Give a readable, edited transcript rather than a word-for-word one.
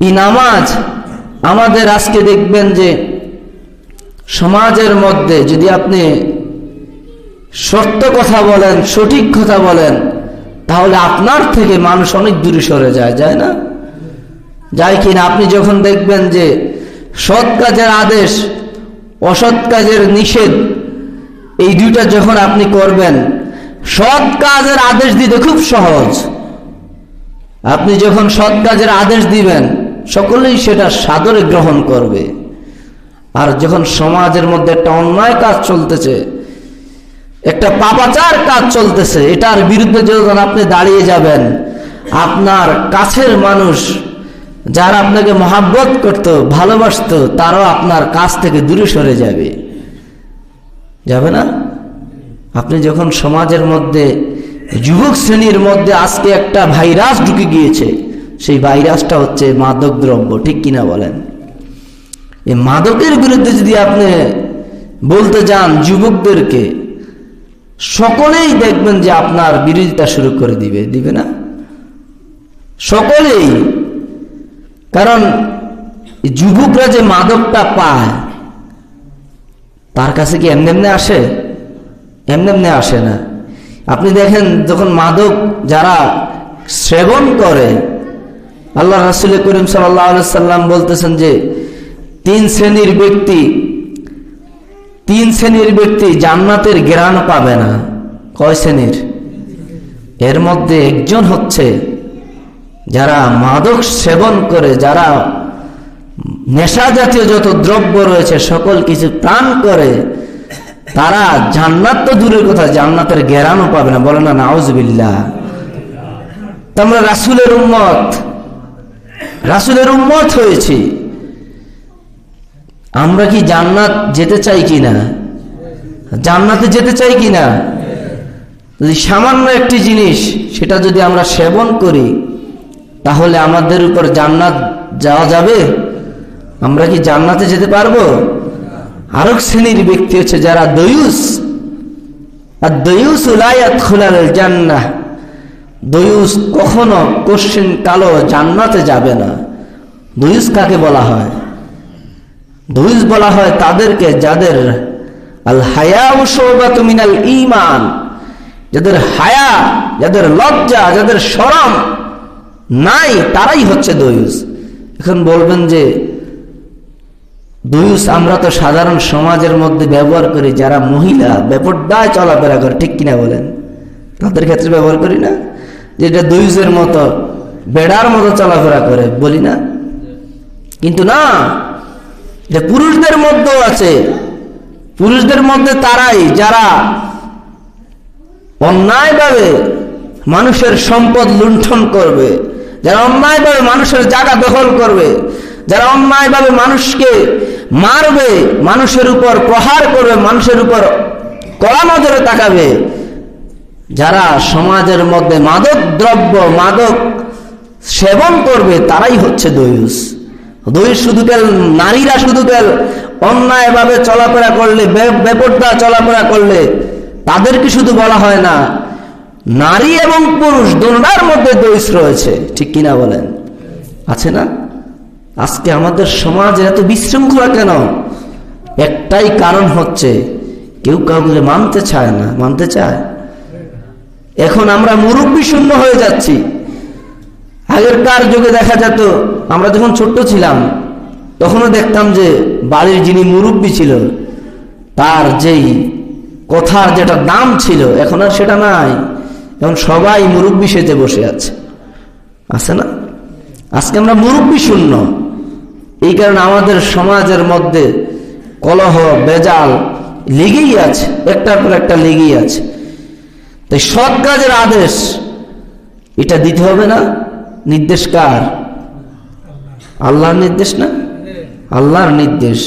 এই নামাজ আমাদের আজকে দেখবেন যে সমাজের মধ্যে যদি আপনি সত্য কথা বলেন, সঠিক কথা বলেন, তাহলে আপনার থেকে মানুষ অনেক দূরে সরে যায় না? যায় কিনা? আপনি যখন দেখবেন যে সৎ কাজের আদেশ, অসৎ কাজের নিষেধ, এই দুইটা যখন আপনি করবেন, সৎ কাজের আদেশ দিতে খুব সহজ। আপনি যখন সৎ কাজের আদেশ দিবেন, সকলেই সেটা সাদরে গ্রহণ করবে। আর যখন সমাজের মধ্যে একটা অন্যায় কাজ চলতেছে, একটা পাপাচার কাজ চলতেছে, এটার বিরুদ্ধে যখন আপনি দাঁড়িয়ে যাবেন, আপনার কাছের মানুষ যারা আপনাকে মহাব্বত করত, ভালোবাসত, তারাও আপনার কাছ থেকে দূরে সরে যাবে না? আপনি যখন সমাজের মধ্যে, যুবক শ্রেণীর মধ্যে আজকে একটা ভাইরাস ঢুকে গিয়েছে, সেই ভাইরাসটা হচ্ছে মাদক দ্রব্য, ঠিক কিনা বলেন? এই মাদকের বিরুদ্ধে যদি আপনি বলতে যান যুবকদেরকে, সকলেই দেখবেন যে আপনার বিরোধিতা শুরু করে দিবে না? সকলেই। কারণ যুবকরা যে মাদকটা পায়, তার কাছে কি এমনি আসে? এমনি আসে না। আপনি দেখেন যখন মাদক যারা সেবন করে, আল্লাহ রাসূল করিম সাল্লাল্লাহু আলাইহি সাল্লাম বলতেছেন যে তিন শ্রেণীর ব্যক্তি জান্নাতের ঘ্রাণ পাবে না। কয় শ্রেণীর? এর মধ্যে একজন হচ্ছে যারা মাদক সেবন করে, যারা নেশা জাতীয় যত দ্রব্য রয়েছে সকল কিছু পান করে, তারা জান্নাত তো দূরের কথা, জান্নাতের ঘ্রাণও পাবে না। বলে না নাউজুবিল্লাহ। আমরা রাসূলের উম্মত হয়েছি। আমরা কি জান্নাত যেতে চাই কিনা? জান্নাতে যেতে চাই কিনা? যদি সামান্য একটি জিনিস সেটা যদি আমরা সেবন করি, তাহলে আমাদের উপর জান্নাত যাওয়া যাবে? আমরা কি জান্নাতে যেতে পারবো? আরেক শ্রেণীর ব্যক্তি হচ্ছে যারা দয়ুস। আর দয়ুস লা ইয়াদখুলুল জান্নাহ, দয়ুস কখনো কোশ্চিন কালো জান্নাতে যাবে না। দয়ুস কাকে বলা হয়? দয়ুস বলা হয় তাদেরকে যাদের আল হায়াউ শুবাতুম মিনাল ঈমান, যাদের হায়া, যাদের লজ্জা, যাদের শরম নাই, তারাই হচ্ছে দয়ুস। এখন বলবেন যে দয়ুস আমরা তো সাধারণ সমাজের মধ্যে ব্যবহার করি, যারা মহিলা বেপরদায় চলাফেরা করে, ঠিক কিনা বলেন? তাদের ক্ষেত্রে ব্যবহার করি না? যেটা দয়ুসের মতো, বেড়ার মতো চলাফেরা করে, বলি না? কিন্তু না, যে পুরুষদের মধ্যেও আছে। পুরুষদের মধ্যে তারাই যারা অন্যায়ভাবে মানুষের সম্পদ লুণ্ঠন করবে, যারা অন্যায়ভাবে মানুষের জায়গা দখল করবে, যারা অন্যায়ভাবে মানুষকে মারবে, মানুষের উপর প্রহার করবে, মানুষের উপর কড়া নজরে তাকাবে, যারা সমাজের মধ্যে মাদক দ্রব্য, মাদক সেবন করবে, তারাই হচ্ছে দয়ুস। দয়ুস শুধু নারীরা শুধু অন্যায়ভাবে চলাফেরা করলে, বেপরদা চলাফেরা করলে তাদেরকে শুধু বলা হয় না, নারী এবং পুরুষ দুজনের মধ্যে দয়ুস রয়েছে, ঠিক কিনা বলেন? আছে না? আজকে আমাদের সমাজে এত বিশৃঙ্খলা কেন? একটাই কারণ হচ্ছে কেউ কাউকে মানতে চায় না। মানতে চায়? এখন আমরা মুরব্বী শূন্য হয়ে যাচ্ছি। আগেরকার যুগে দেখা যেত, আমরা যখন ছোট্ট ছিলাম তখনও দেখতাম যে বাড়ির যিনি মুরব্বী ছিল, তার যেই কথার যেটা দাম ছিল, এখন আর সেটা নাই। এখন সবাই মুরব্বী সেজে বসে আছে না? আজকে আমরা মুরব্বী শূন্য। এই কারণে আমাদের সমাজের মধ্যে কলহ, বেজাল লেগেই আছে, একটার পর একটা লেগেই আছে। তাই সৎ কাজের আদেশ এটা দিতে হবে না? নির্দেশ কার? আল্লাহর নির্দেশ না? আল্লাহর নির্দেশ।